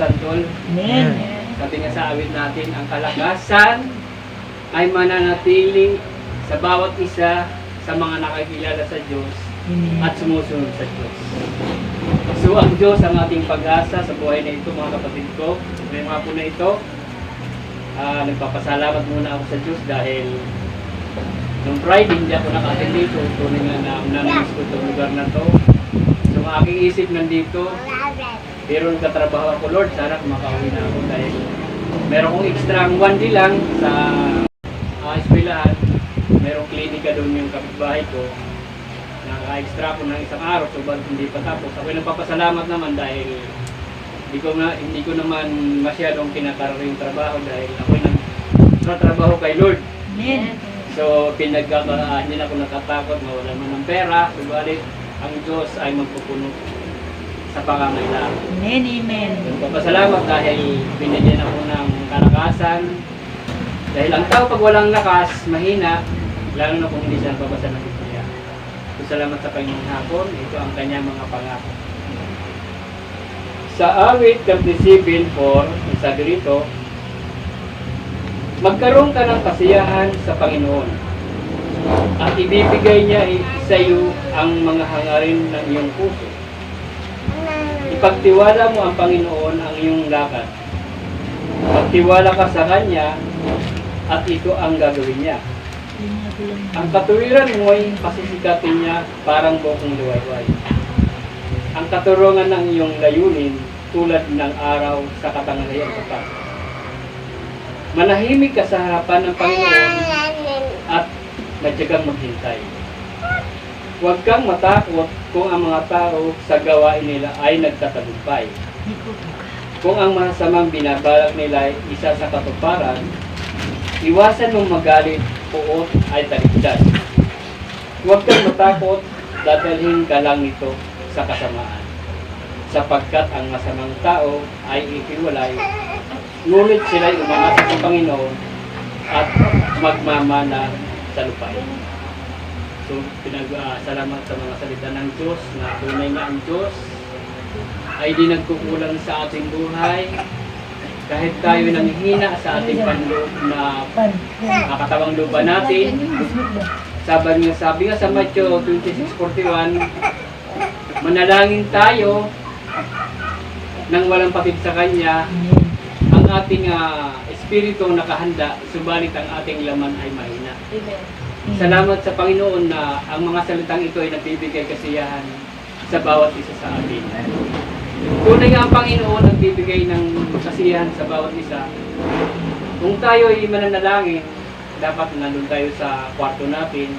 kalakasan, Tol. Amen. Sabi nga sa awit natin, ang kalakasan ay mananatili sa bawat isa sa mga nakakilala sa Diyos at sumusunod sa Diyos. So ang Diyos ang ating pag-asa sa buhay na ito, mga kapatid ko. Ngayong hapon na ito, nagpapasalamat muna ako sa Diyos dahil nung Friday hindi ako naka-attend dito. Tunay nga na namiss ko itong lugar na to. So ang aking isip nandito, pero nagtatrabaho ako, Lord, sana makauwi na ako dahil meron kong extra 1 day lang sa eskwelahan. Merong klinika doon yung kapitbahay ko. Naka-extra ko ng isang araw, so ba't hindi pa tapos. Ako'y nagpapasalamat naman dahil hindi ko naman masyadong kinakararo yung trabaho dahil ako'y nagtatrabaho kay Lord. Amen. So hindi na ako natatakot, mawala man ng pera, subalit ang Diyos ay magpupuno sa pangangailangan. Amen. Amen. Nagpapasalamat dahil binigyan ako ng kalakasan. Dahil ang tao pag walang lakas, mahina, lalo na kung hindi siya nababasa ng Biblia. So, salamat sa Panginoong hapon, ito ang kanyang mga pangako. Sa awit 37:4, sabi rito, magkaroon ka ng kasiyahan sa Panginoon at ibibigay niya sa iyo ang mga hangarin ng iyong puso. Ipagtiwala mo ang Panginoon ang iyong lakad. Pagtiwala ka sa Kanya at ito ang gagawin niya. Ang katuwiran mo ay pasisikatin niya parang bukong luwayway. Ang katurungan ng iyong layunin tulad ng araw sa katanghalian tapat. Manahimik ka sa harapan ng Panginoon at matyagang maghintay. Huwag kang matakot kung ang mga tao sa gawain nila ay nagtatagumpay. Kung ang masamang binabalak nila ay isa sa katuparan, iwasan mong magalit, puot ay taligdan. Huwag kang matakot, dadalhin ka lang nito sa kasamaan. Sapagkat ang masamang tao ay ihiwalay, ngunit sila'y umangasa sa Panginoon at magmamana sa lupain. So, salamat sa mga salita ng Diyos na tunay nga ang Diyos ay di nagkukulang sa ating buhay. Kahit tayo nanghihina sa ating panloob na katawang lupa natin, sabi nga sa Matthew 26:41, manalangin tayo nang walang patid sa Kanya, ang ating espiritu nakahanda, subalit ang ating laman ay mahina. Salamat sa Panginoon na ang mga salitang ito ay nagbibigay kasiyahan sa bawat isa sa atin. Tunay nga ang Panginoon ang bibigay ng kasiyahan sa bawat isa. Kung tayo ay mananalangin, dapat nandun tayo sa kwarto natin,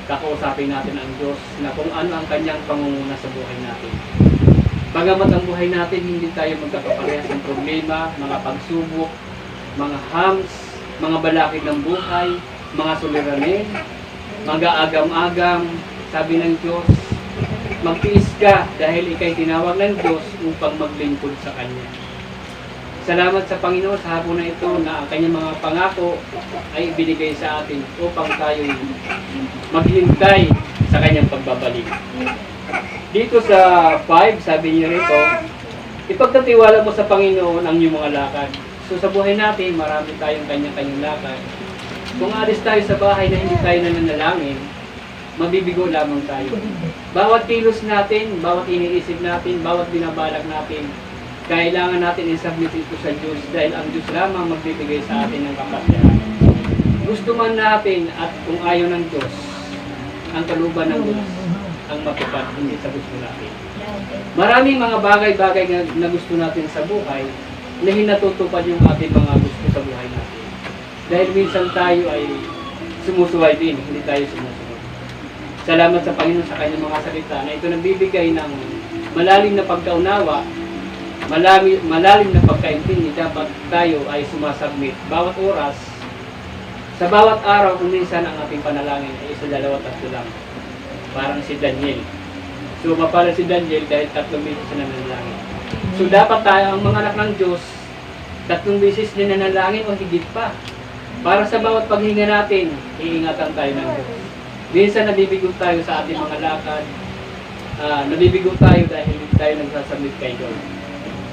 kakausapin natin ang Diyos na kung ano ang Kanyang pangunguna sa buhay natin. Bagamat ang buhay natin, hindi tayo magkakaparehas ng problema, mga pagsubok, mga hams, mga balakid ng buhay, mga suliranin, mga agam-agam, sabi ng Diyos, magtiis ka dahil ikay tinawag ng Diyos upang maglingkod sa Kanya. Salamat sa Panginoon sa hapon na ito na ang Kanyang mga pangako ay ibinigay sa atin upang tayo maghintay sa Kanyang pagbabalik. Dito sa 5, sabi niya rito, ipagtatiwala mo sa Panginoon ang iyong mga lakad. So sa buhay natin, marami tayong kanyang-kanyang lakad. Kung alis tayo sa bahay na hindi tayo nananalangin, mabibigo lamang tayo. Bawat kilos natin, bawat iniisip natin, bawat binabalak natin, kailangan natin i-submit ito sa Diyos dahil ang Diyos lamang magbibigay sa atin ng kapasyahan. Gusto man natin at kung ayaw ng Diyos, ang kalooban ng Diyos ang matupad, hindi sa gusto natin. Maraming mga bagay-bagay na gusto natin sa buhay na hinatutupad yung ating mga gusto sa buhay natin. Dahil minsan tayo ay sumusuway din, hindi tayo sumusunod. Salamat sa Panginoon sa kanyang mga salita na ito nagbibigay ng malalim na pagkaunawa, malalim na pagkaintindi. Dapat tayo ay sumasubmit bawat oras, sa bawat araw, kung minsan ang ating panalangin ay 1, 2, 3 lang. Parang si Daniel. So mapala si Daniel dahil 3 beses na nanalangin. So dapat tayo, ang mga anak ng Diyos, 3 beses din nanalangin o higit pa. Para sa bawat paghinga natin, iingatan tayo ng Diyos. Minsan nabibigo tayo sa ating mga lakad. Nabibigo tayo dahil hindi tayo nagsasubmit kay Lord.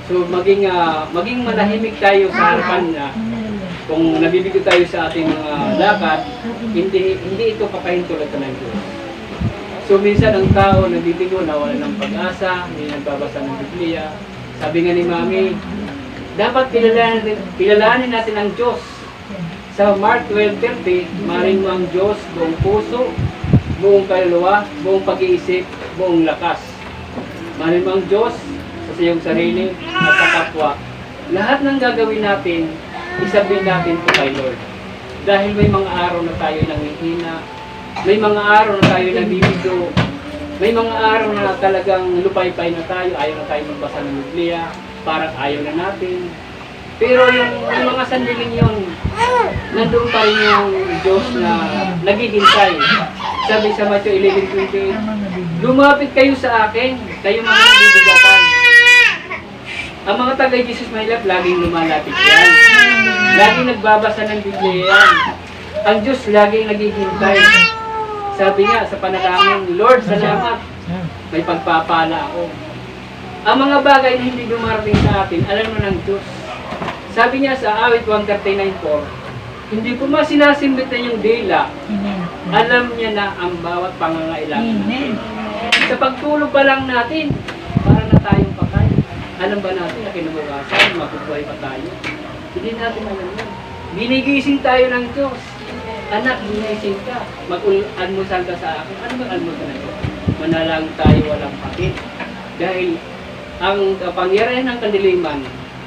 So So maging manahimik tayo sa harapan niya. Kung nabibigo tayo sa ating mga lakad, hindi ito papahintulutan ng Diyos. So minsan ang tao nabibigo, nawala ng pag-asa, hindi nagbabasa ng Biblia. Sabi nga ni Mami, dapat kilalanin natin ang Diyos. Sa Mark 12:30, maring mo ang Diyos buong puso, buong kaluluwa, buong pag-iisip, buong lakas. Maring mo ang Diyos sa iyong sarili at sa kapwa. Lahat ng gagawin natin, isabihin natin po kay Lord. Dahil may mga araw na tayo nanghihina, may mga araw na tayo nabibigo, may mga araw na talagang lupay-pay na tayo, ayaw na tayo magbasa ng Biblia, parang ayaw na natin. Pero yung mga sandaling yun, nandun pa rin yung Diyos na naghihintay. Sabi sa Matthew 11:28, lumapit kayo sa akin, kayo mga nabibigatan. Ang mga taga-Jesus My Love, laging lumalapit yan. Laging nagbabasa ng Biblia yan. Ang Diyos laging naghihintay. Sabi nga sa panalangin, Lord, salamat, may pagpapala ako. Ang mga bagay na hindi dumarating sa atin, alam mo ng Diyos. Sabi niya sa awit 139:4, hindi ko sinasimbitan yung dila. Alam niya na ang bawat pangangailangan natin. Sa pagtulog pa lang natin, para na tayong patay. Alam ba natin na kinabukasan, mabubuhay pa tayo? Hindi natin alam yan. Binigising tayo ng Diyos. Anak, ginising ka. Mag-almusal ka sa akin. Ano bang almusal na ito? Manalangin tayo walang pakit. Dahil ang kapangyarihan ng kadiliman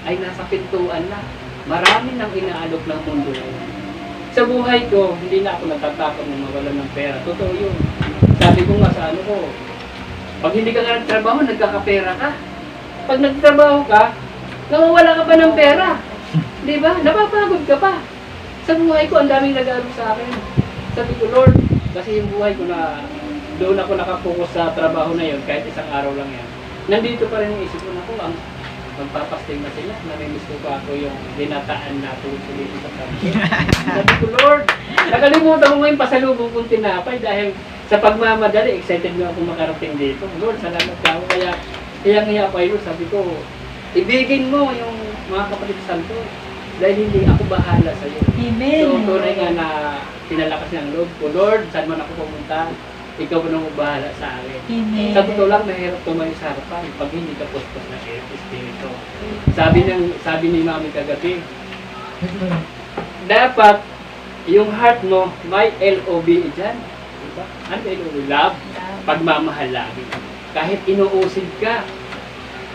ay nasa pintuan na. Marami nang inaalok ng mundo ngayon. Sa buhay ko, hindi na ako natatakot na mawalan ng pera. Totoo yun. Sabi ko nga sa ano ko, pag hindi ka nga nagtrabaho, nagkakapera ka. Pag nagtrabaho ka, nawawala ka pa ng pera. Di ba? Napapagod ka pa. Sa buhay ko, ang daming nag-aalok sa akin. Sabi ko, Lord, kasi yung buhay ko na doon ako nakapokus sa trabaho na yun, kahit isang araw lang yan. Nandito pa rin yung isip ko na ko, ang magpapasting na sila, namimiss ko pa ako yung dinataan na tuloy-tuloy sa trabaho. Sabi ko, Lord, nakalimutan ko ngayon pasalubong kong tinapay dahil sa pagmamadali, excited na ako makarating dito. Lord, salamat ka ako. Kaya hiyang-hiya ko ay Lord, sabi ko, ibigin mo yung mga kapatid santo dahil hindi ako bahala sa iyo. Amen. So, tunay nga na pinalakas ng loob ko, Lord, saan man ako pumunta, ikaw na mo bahala sa akin. Amen. Sa totoo lang, mahirap tumayo sa harapan pag hindi ka puspos na espiritu. Sabi ni Mami kagabi, dapat yung heart mo may LOB dyan. Diba? Ano LOB? Love. Pagmamahal lagi. Kahit inuusig ka,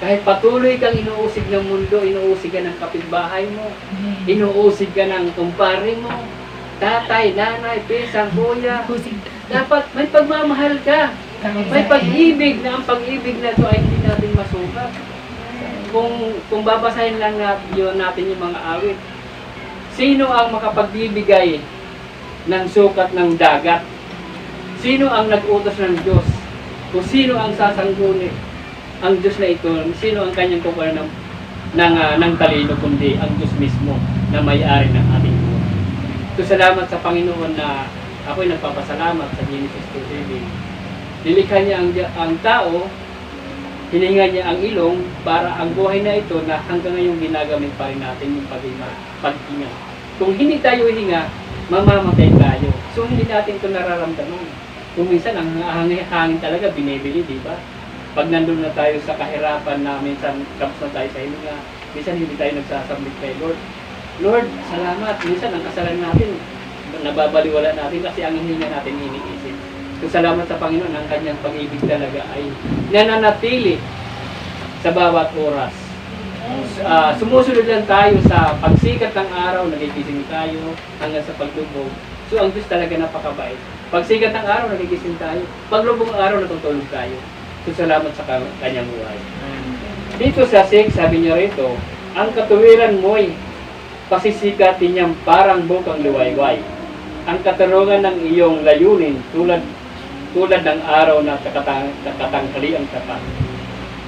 kahit patuloy kang inuusig ng mundo, inuusig ka ng kapitbahay mo, inuusig ka ng kumpare mo, tatay, nanay, pisang, kuya, dapat may pagmamahal ka. May pag-ibig na ang pag-ibig na ito ay hindi natin masukat. Kung babasahin lang natin yung mga awit, sino ang makapagbibigay ng sukat ng dagat? Sino ang nag-utos ng Diyos? Kung sino ang sasangguni ang Diyos na ito, sino ang kanyang kukuha ng talino, kundi ang Diyos mismo na may-ari ng ating buhay. So salamat sa Panginoon na ako'y nagpapasalamat sa Genesis 2:7. Nilikha niya ang tao, hininga niya ang ilong para ang buhay na ito na hanggang ngayon ginagamit pa rin natin yung paghinga. Kung hindi tayo hinga, mamamatay tayo. So hindi natin ito nararamdaman. Kung minsan ang hangin talaga binibili, di ba? Pag nandun na tayo sa kahirapan na minsan tapos na tayo sa hininga, minsan hindi tayo nagsasambit kay Lord. Lord, salamat. Minsan ang kasalanan natin, nababaliwala natin kasi ang hininga natin iniisip. So salamat sa Panginoon, ang kanyang pag-ibig talaga ay nananatili sa bawat oras. Sumusunod lang tayo sa pagsikat ng araw, nagigising tayo hanggang sa paglubog. So ang Diyos talaga napakabait. Pagsikat ng araw, nagigising tayo. Paglubog ng araw, natutulog tayo. So salamat sa kanyang buhay. Dito sa 6, sabi niya rito, ang katuwiran mo'y pasisikatin niyang parang bukang luwayway. Ang katarungan ng iyong layunin tulad ng araw na katanghali ang tapat.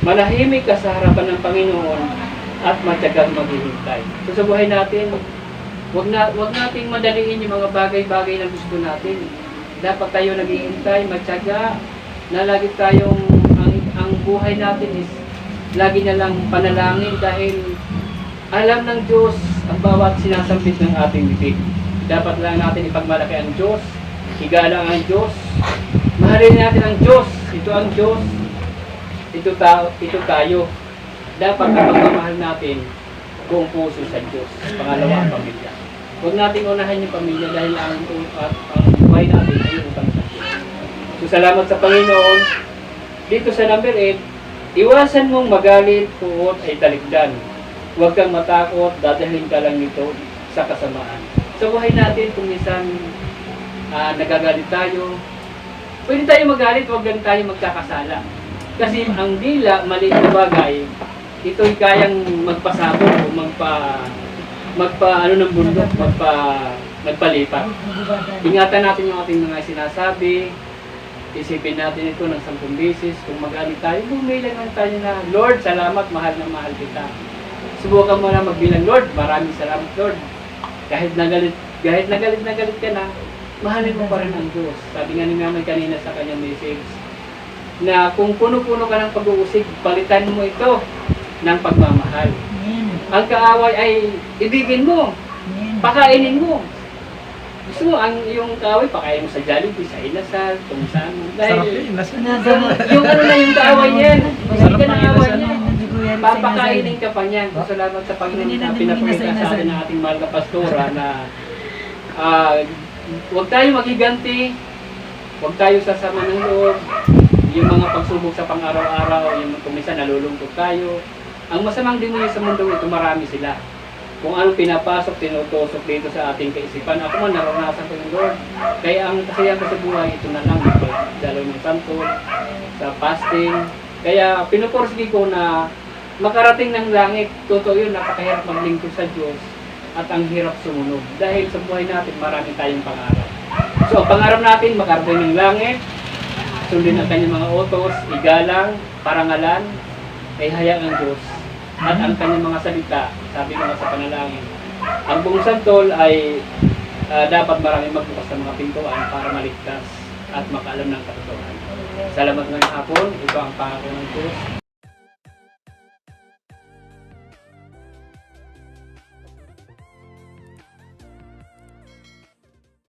Manahimik ka sa harapan ng Panginoon at matyagang maghihintay. So sa buhay natin, wag nating madaliin yung mga bagay-bagay na gusto natin. Dapat tayo naghihintay, matyaga, na lagi tayong ang buhay natin is lagi na lang panalangin dahil alam ng Diyos ang bawat sinasambit ng ating bibig. Dapat lang natin ipagmalaki ang Diyos, igalang ang Diyos, mahalin natin ang Diyos. Ito ang Diyos, ito tayo. Dapat ang pagmamahal natin buong puso sa Diyos. Pangalawa, ang pamilya. Huwag nating unahan yung pamilya dahil ang buhay natin ay utang sa Diyos. So, salamat sa Panginoon. Dito sa number 8, iwasan mong magalit, puot ay talikdan. Huwag kang matakot, dadalhin ka lang nito sa kasamaan. Sa buhay natin, kung minsan nagagalit tayo, pwede tayo magalit, huwag lang tayo magkakasala. Kasi ang dila, maliit na bagay, ito'y kayang magpasabog o magpalipat. Ingatan natin yung ating mga sinasabi, isipin natin ito ng 10 beses. Kung magalit tayo, bumilang lang tayo na, Lord, salamat, mahal na mahal kita. Subukan mo na magbilang, Lord, maraming salamat, Lord. Kahit nagalit ka na, mahalin mo pa rin ang Diyos. Sabi nga ni Mama kanina sa kanyang message, na kung puno-puno ka ng pag-uusig, palitan mo ito ng pagmamahal. Ang kaaway ay ibigin mo, pakainin mo. Gusto mo, yung kaaway, pakain mo sa Jollibee, sa Inasal, kung saan. Dahil, yung yung kaaway niyan, hindi ka ng away niyan. Papakainin ka pa niyan. Salamat sa Panginoon na pinapakita sa atin ng ating mahal na pastora na huwag tayo maghiganti, huwag tayo sasama ng loob. Yung mga pagsubok sa pang-araw-araw, yung kung minsan nalulungkot tayo. Ang masamang demonyo sa mundo ito, marami sila. Kung anong pinapasok, tinutusok dito sa ating kaisipan. Ako man, naranasan ko ng Lord. Kaya ang kasiyahan ko sa buhay, ito na lang, magdalaw ng santol, sa fasting. Kaya pinupursige ko na makarating ng langit. Totoo yun, napakahirap maglingkod sa Diyos at ang hirap sumunod. Dahil sa buhay natin, marami tayong pangarap. So, ang pangarap natin, makarating ng langit, sundin ang kanyang mga utos, igalang, parangalan, ay hayaan ang Diyos. At ang kanyang mga salita, sabi ko nga sa panalangin, ang buong santol ay dapat maraming magbukas ng mga pintuan para maligtas at makaalam ng katotohanan. Salamat ngayong hapon, ito ang pangako ng Diyos.